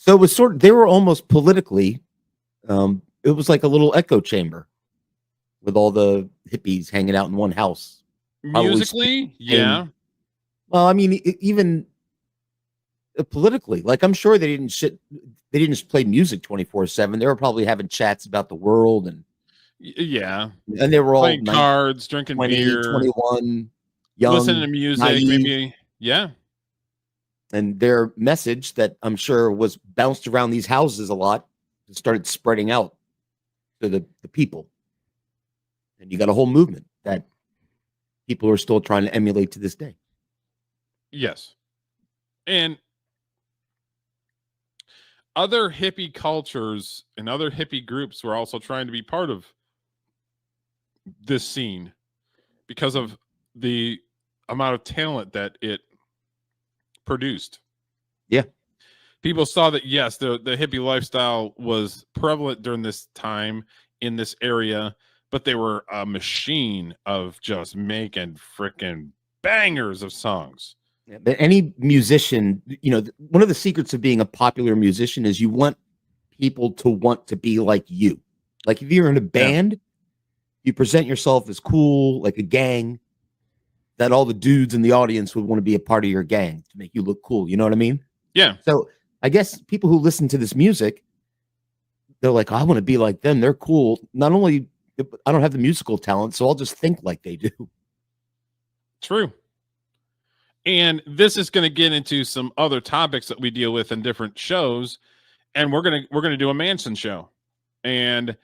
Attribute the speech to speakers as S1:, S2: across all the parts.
S1: So it was they were almost politically, it was like a little echo chamber with all the hippies hanging out in one house.
S2: Musically, yeah.
S1: Well, I mean, even politically, like I'm sure they didn't just play music 24/7. They were probably having chats about the world and they were all
S2: playing cards, drinking
S1: 20,
S2: beer,
S1: 21, young,
S2: listening to music,
S1: naive.
S2: maybe. Yeah.
S1: And their message that I'm sure was bounced around these houses a lot started spreading out to the people. And you got a whole movement that people are still trying to emulate to this day.
S2: Yes. And other hippie cultures and other hippie groups were also trying to be part of this scene because of the amount of talent that it produced.
S1: Yeah.
S2: People saw that, yes, the hippie lifestyle was prevalent during this time in this area, but they were a machine of just making freaking bangers of songs.
S1: Yeah, but any musician, one of the secrets of being a popular musician is you want people to want to be like you. Like if you're in a band, you present yourself as cool, like a gang, that all the dudes in the audience would want to be a part of your gang to make you look cool. You know what I mean?
S2: Yeah.
S1: So I guess people who listen to this music, they're like, I want to be like them. They're cool. Not only I don't have the musical talent, so I'll just think like they do.
S2: True. And this is going to get into some other topics that we deal with in different shows. And we're going to do a Manson show. And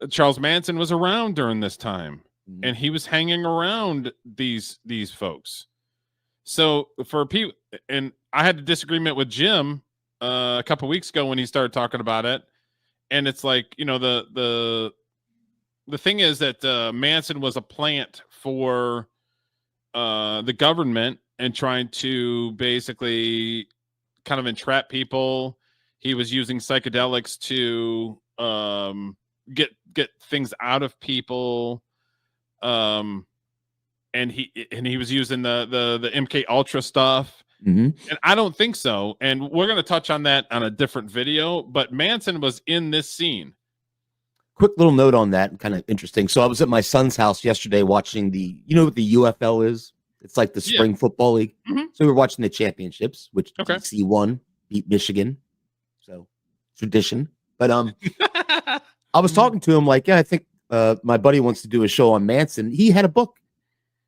S2: Charles Manson was around during this time. And he was hanging around these folks. So for people, and I had a disagreement with Jim a couple weeks ago when he started talking about it. And it's like, the thing is that Manson was a plant for the government and trying to basically kind of entrap people. He was using psychedelics to get things out of people. And he was using the MK Ultra stuff. And I don't think so. And we're going to touch on that on a different video, but Manson was in this scene.
S1: Quick little note on that, kind of interesting. So I was at my son's house yesterday watching what the UFL is? It's like the spring football league. So we were watching the championships, which DC won, beat Michigan. So tradition. But I was talking to him like, I think my buddy wants to do a show on Manson. He had a book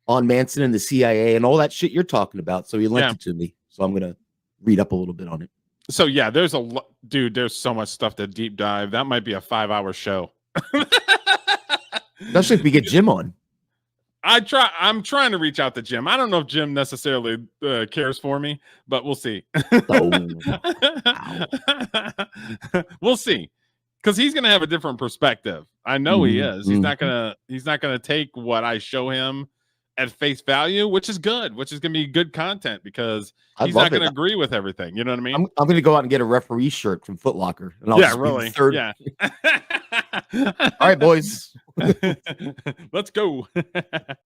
S1: on Manson and the CIA and all that shit you're talking about. So he lent it to me. So I'm going to read up a little bit on it.
S2: So yeah, there's there's so much stuff to deep dive. That might be a 5-hour show.
S1: Especially if we get Jim on.
S2: I'm trying to reach out to Jim. I don't know if Jim necessarily cares for me, but we'll see. We'll see. Because he's gonna have a different perspective. I know he is. He's not gonna take what I show him at face value, which is good, which is gonna be good content because he's not gonna agree with everything. You know what I mean?
S1: I'm gonna go out and get a referee shirt from Foot Locker. And I'll
S2: really.
S1: Third.
S2: Yeah.
S1: All right, boys.
S2: Let's go.